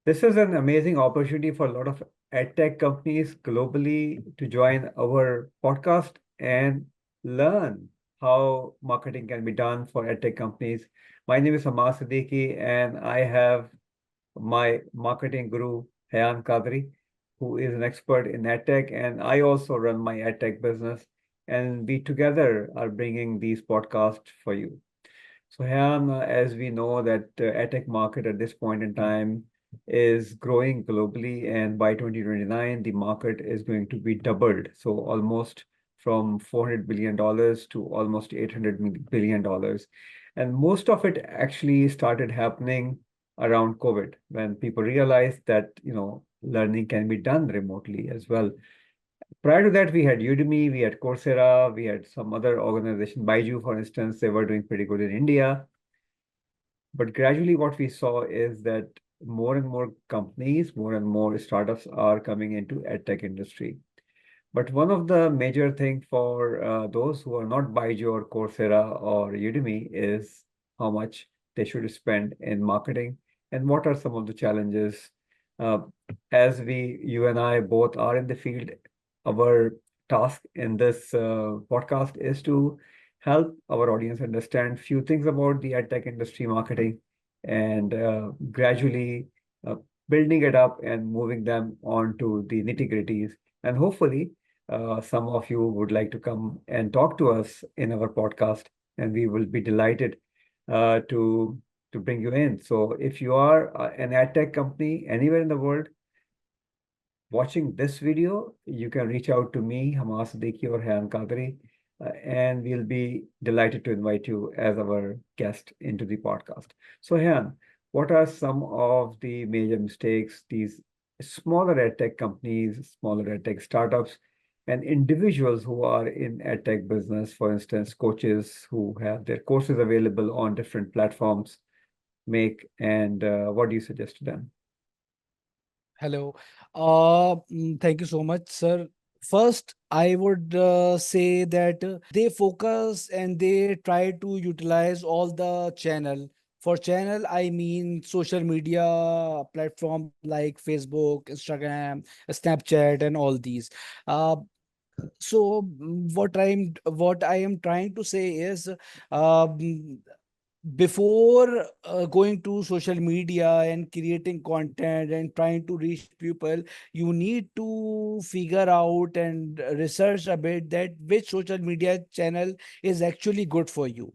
This is an amazing opportunity for a lot of edtech companies globally to join our podcast and learn how marketing can be done for edtech companies. My name is Hamas Siddiqui, and I have my marketing guru, Hayan Kadri, who is an expert in edtech, and I also run my edtech business. And we together are bringing these podcasts for you. So, Hayan, as we know that edtech market at this point in time is growing globally, and by 2029, the market is going to be doubled. So almost from $400 billion to almost $800 billion. And most of it actually started happening around COVID when people realized that, learning can be done remotely as well. Prior to that, we had Udemy, we had Coursera, we had some other organization, Baiju, for instance, they were doing pretty good in India. But gradually, what we saw is that more and more companies, more and more startups are coming into edtech industry. But one of the major thing for those who are not Byju or Coursera or Udemy is how much they should spend in marketing and what are some of the challenges. Uh, as you and I both are in the field, our task in this podcast is to help our audience understand few things about the edtech industry marketing and gradually uh, building it up and moving them on to the nitty-gritties. And hopefully, some of you would like to come and talk to us in our podcast, and we will be delighted to bring you in. So, if you are an ad tech company anywhere in the world watching this video, you can reach out to me, Hamas Siddiqui or Hayan Kadri, and we'll be delighted to invite you as our guest into the podcast. So, Hayan, what are some of the major mistakes these smaller edtech companies, smaller edtech startups, and individuals who are in edtech business, for instance, coaches who have their courses available on different platforms, make, and what do you suggest to them? Hello. Thank you so much, sir. First, I would say that they focus and they try to utilize all the channel. For channel, I mean social media platform like Facebook, Instagram, Snapchat, and all these. Uh, what I am trying to say is, before going to social media and creating content and trying to reach people, you need to figure out and research a bit that which social media channel is actually good for you.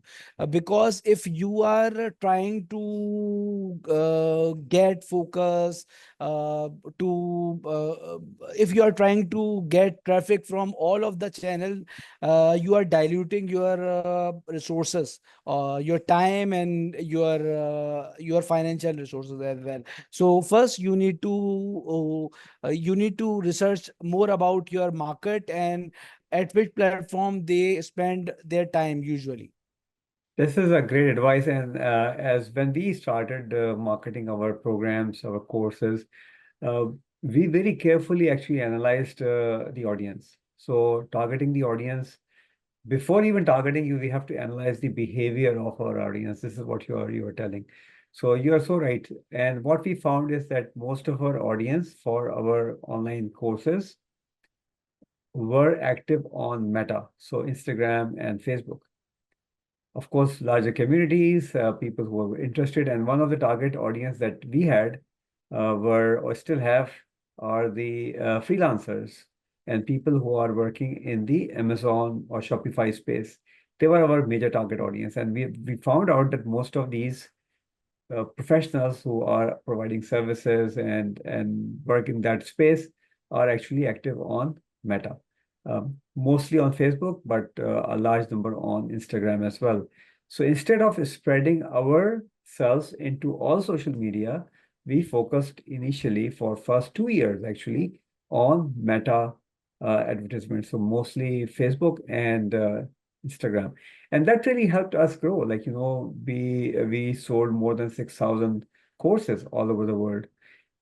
Because if you are trying to get focus to if you are trying to get traffic from all of the channel, you are diluting your resources, your time, and your financial resources as well. So first you need to research more about your market and at which platform they spend their time usually. This is a great advice. And as when we started marketing our programs, our courses, uh, we very carefully actually analyzed the audience. So targeting the audience, before even targeting you, we have to analyze the behavior of our audience. This is what you are telling. So you are so right. And what we found is that most of our audience for our online courses were active on Meta, so Instagram and Facebook. Of course, larger communities, people who were interested. And one of the target audience that we had were or still have are the freelancers and people who are working in the Amazon or Shopify space. They were our major target audience. And we found out that most of these professionals who are providing services and work in that space are actually active on Meta, mostly on Facebook, but a large number on Instagram as well. So instead of spreading ourselves into all social media, we focused initially for first 2 years actually on Meta advertisements. So mostly Facebook and Instagram. And that really helped us grow. Like, we sold more than 6,000 courses all over the world.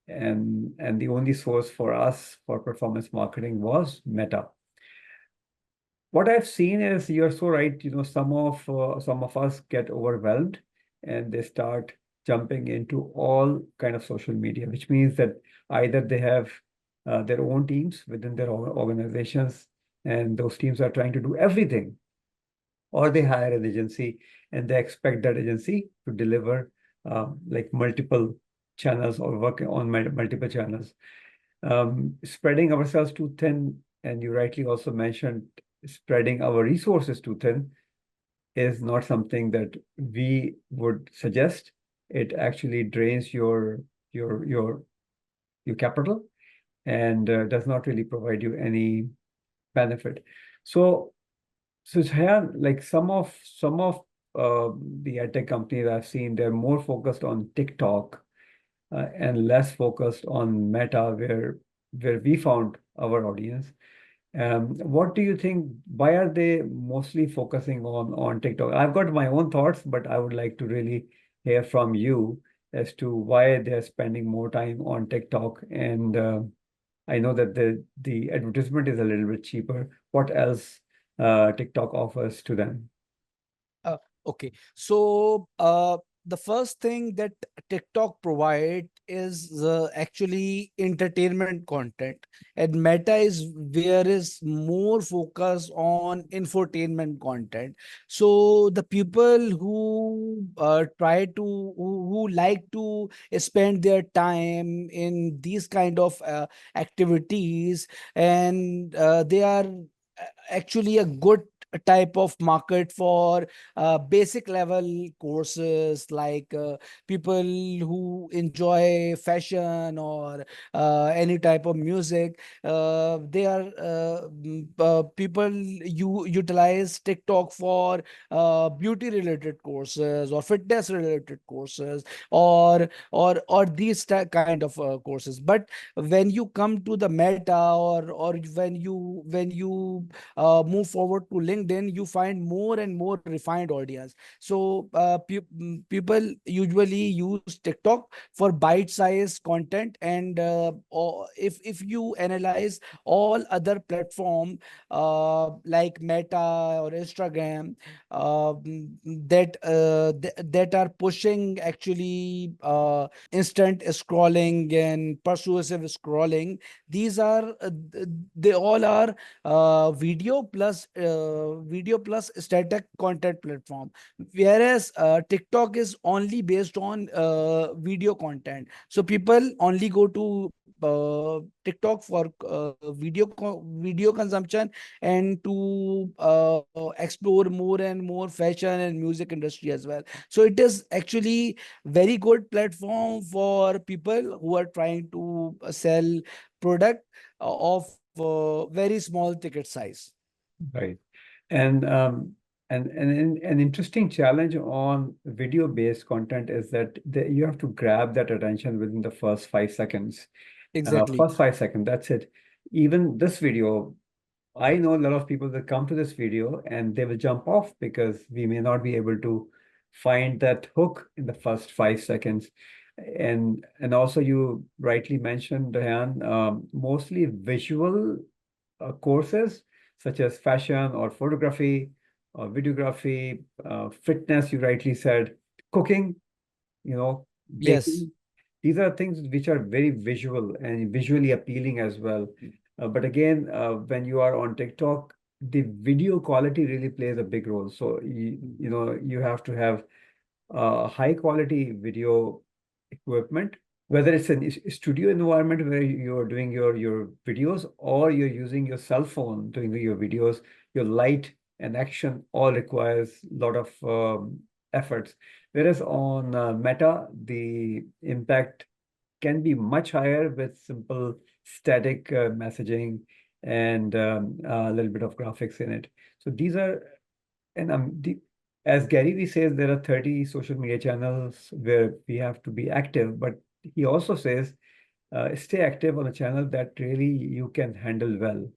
And the only source for us for performance marketing was Meta. What I've seen is you're so right, some of us get overwhelmed and they start jumping into all kind of social media, which means that either they have their own teams within their organizations, and those teams are trying to do everything, or they hire an agency and they expect that agency to deliver like multiple channels or work on multiple channels. Spreading ourselves too thin, and you rightly also mentioned spreading our resources too thin, is not something that we would suggest. It actually drains your your your capital, and does not really provide you any benefit. So Shayan, like some of the ad tech companies I've seen, they're more focused on TikTok and less focused on Meta, where we found our audience. What do you think? Why are they mostly focusing on TikTok? I've got my own thoughts, but I would like to really hear from you as to why they're spending more time on TikTok. And I know that the advertisement is a little bit cheaper. What else TikTok offers to them? Uh, okay. So, the first thing that TikTok provide is actually entertainment content, and Meta is where is more focus on infotainment content. So the people who try to who like to spend their time in these kind of activities, and they are actually a good type of market for basic level courses, like people who enjoy fashion or any type of music. They are people you utilize TikTok for beauty related courses or fitness related courses, or these kind of courses. But when you come to the Meta, or when you move forward to LinkedIn, you find more and more refined audience. So people usually use TikTok for bite-sized content, and or if you analyze all other platform like Meta or Instagram, that are pushing actually instant scrolling and persuasive scrolling, these are they all are video plus static content platform, whereas TikTok is only based on video content. So people only go to TikTok for video consumption, and to explore more and more fashion and music industry as well. So it is actually very good platform for people who are trying to sell product of very small ticket size. Right. And an interesting challenge on video-based content is that you have to grab that attention within the first 5 seconds. Exactly. First 5 seconds, that's it. Even this video, I know a lot of people that come to this video and they will jump off because we may not be able to find that hook in the first 5 seconds. And also you rightly mentioned, Diane, mostly visual courses such as fashion or photography or videography, fitness, you rightly said, cooking, Yes. baking. These are things which are very visual and visually appealing as well. But again, when you are on TikTok, the video quality really plays a big role. So you have to have high quality video equipment, whether it's a studio environment where you're doing your videos, or you're using your cell phone doing your videos. Your light and action all requires a lot of efforts. Whereas on Meta, the impact can be much higher with simple static messaging and a little bit of graphics in it. So these are, and as Gary Vee says, there are 30 social media channels where we have to be active, but he also says stay active on a channel that really you can handle well.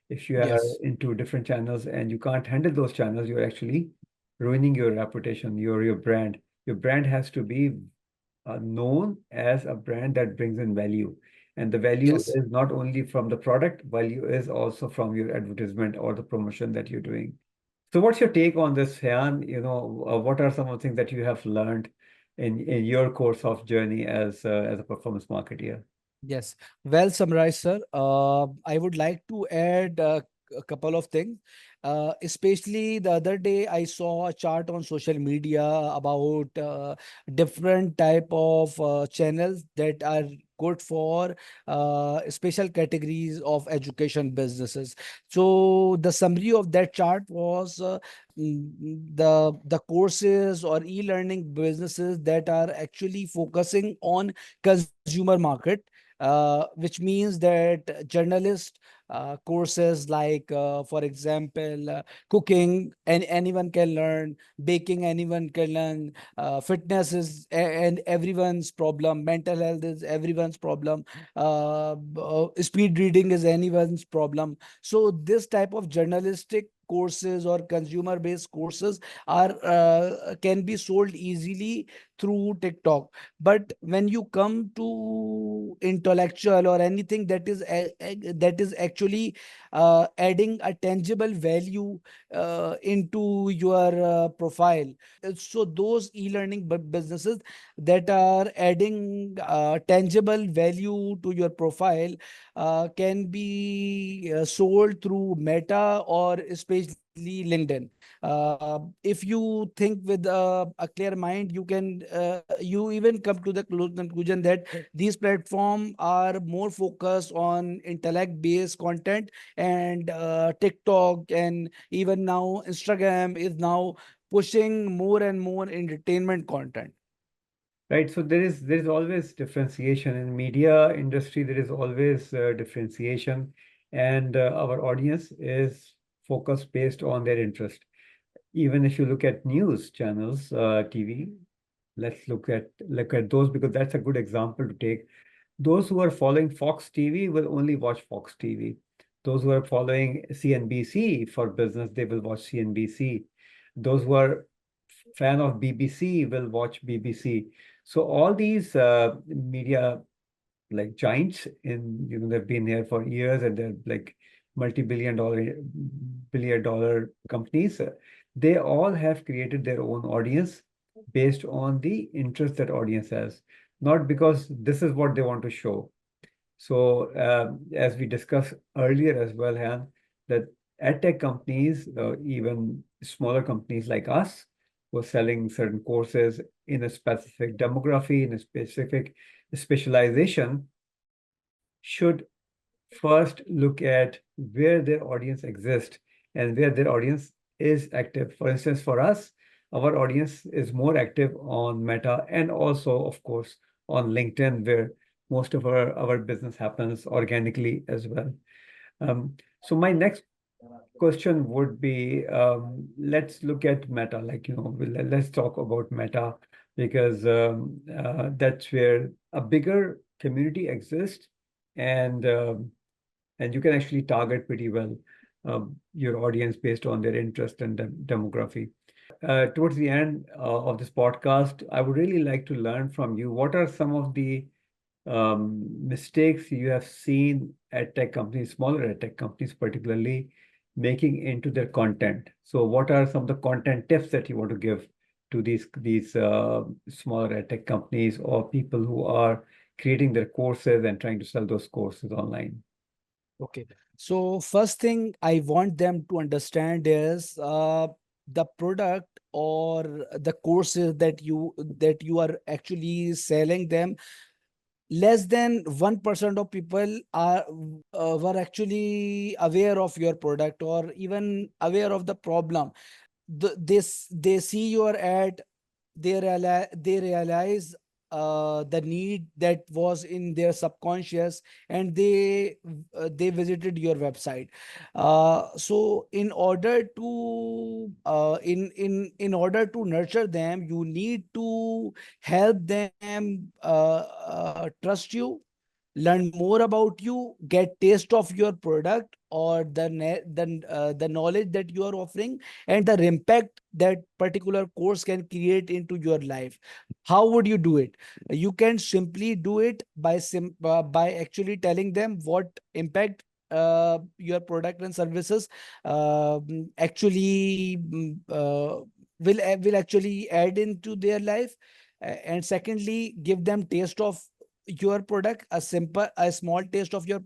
If you are Yes. into different channels and you can't handle those channels, you're actually ruining your reputation, your brand. Your brand has to be known as a brand that brings in value. And the value Yes. is not only from the product, value is also from your advertisement or the promotion that you're doing. So what's your take on this, Hyan? What are some of the things that you have learned in your course of journey as a performance marketer? Yes, well summarized, sir. I would like to add a couple of things. Especially the other day, I saw a chart on social media about different type of channels that are good for special categories of education businesses. So the summary of that chart was the courses or e-learning businesses that are actually focusing on consumer market, which means that journalist courses like, for example, cooking, and anyone can learn, baking, anyone can learn, fitness is and everyone's problem, mental health is everyone's problem, speed reading is anyone's problem. So this type of journalistic courses or consumer based courses are can be sold easily through TikTok. But when you come to intellectual or anything that is that is actually adding a tangible value into your profile, so those e-learning businesses that are adding tangible value to your profile can be sold through Meta or especially LinkedIn. If you think with a clear mind, you even come to the conclusion that these platforms are more focused on intellect based content, and TikTok and even now Instagram is now pushing more and more entertainment content. Right. So there is always differentiation in media industry. There is always differentiation, and our audience is focused based on their interest. Even if you look at news channels, TV, let's look at those because that's a good example to take. Those who are following Fox TV will only watch Fox TV. Those who are following CNBC for business, they will watch CNBC. Those who are fan of BBC will watch BBC. So all these media like giants they've been here for years and they're like multi-billion dollar companies. They all have created their own audience based on the interest that audience has, not because this is what they want to show. So, as we discussed earlier as well, Han, that edtech companies, even smaller companies like us, were selling certain courses in a specific demography, in a specific specialization, should first look at where their audience exists and where their audience is active. For instance, for us, our audience is more active on Meta and also, of course, on LinkedIn, where most of our business happens organically as well. So my next question would be, let's look at Meta, let's talk about Meta because that's where a bigger community exists and and you can actually target pretty well your audience based on their interest and demography. Towards the end of this podcast, I would really like to learn from you. What are some of the mistakes you have seen at tech companies, smaller at tech companies particularly, making into their content? So, what are some of the content tips that you want to give to these smaller ed tech companies or people who are creating their courses and trying to sell those courses online? Okay. So first thing I want them to understand is the product or the courses that you are actually selling them. Less than 1% of people are were actually aware of your product or even aware of the problem. They see your ad, they realize the need that was in their subconscious, and they visited your website. So in order to nurture them, you need to help them trust you, learn more about you, get taste of your product or the knowledge that you are offering, and the impact that particular course can create into your life. How would you do it? You can simply do it by actually telling them what impact your product and services actually will actually add into their life. And secondly, give them taste of your product, a small taste of your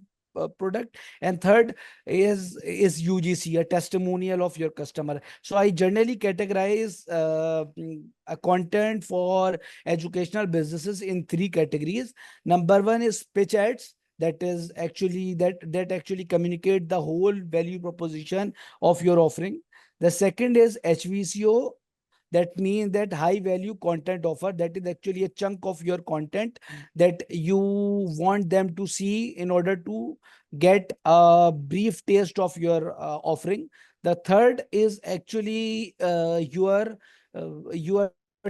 product. And third is UGC, a testimonial of your customer. So I generally categorize a content for educational businesses in three categories. Number one is pitch ads, that actually communicate the whole value proposition of your offering. The second is HVCO, that means that high value content offer, that is actually a chunk of your content that you want them to see in order to get a brief taste of your offering. The third is actually your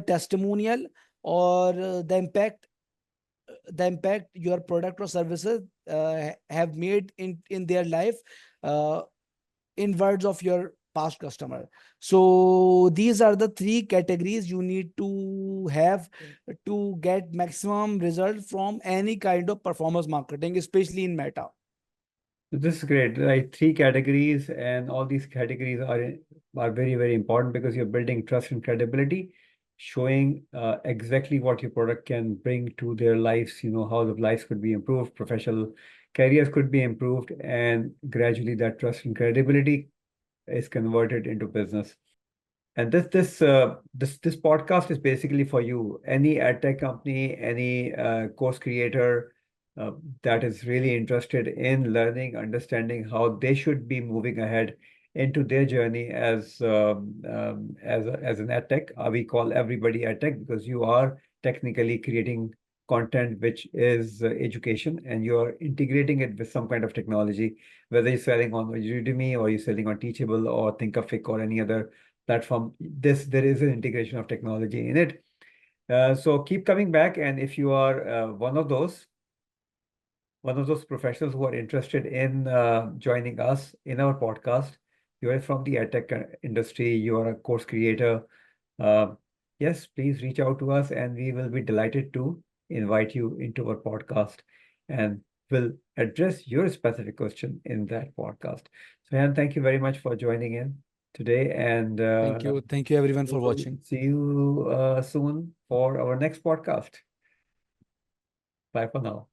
testimonial, or the impact your product or services have made in their life, uh, in words of your past customer. So these are the three categories you need to have to get maximum result from any kind of performance marketing, especially in Meta. This is great. Like three categories, and all these categories are very, very important because you're building trust and credibility, showing exactly what your product can bring to their lives, how the lives could be improved, professional careers could be improved, and gradually that trust and credibility is converted into business. And this podcast is basically for you. Any ad tech company, any course creator uh, that is really interested in learning, understanding how they should be moving ahead into their journey as an ad tech. We call everybody ad tech because you are technically creating content which is education, and you're integrating it with some kind of technology, whether you're selling on Udemy or you're selling on Teachable or Thinkific or any other platform. There is an integration of technology in it. So keep coming back, and if you are one of those professionals who are interested in joining us in our podcast, you are from the edtech industry, you are a course creator, uh, yes, please reach out to us, and we will be delighted to invite you into our podcast, and will address your specific question in that podcast. So, Jan, thank you very much for joining in today, and Thank you everyone we for will watching. see you soon for our next podcast. Bye for now.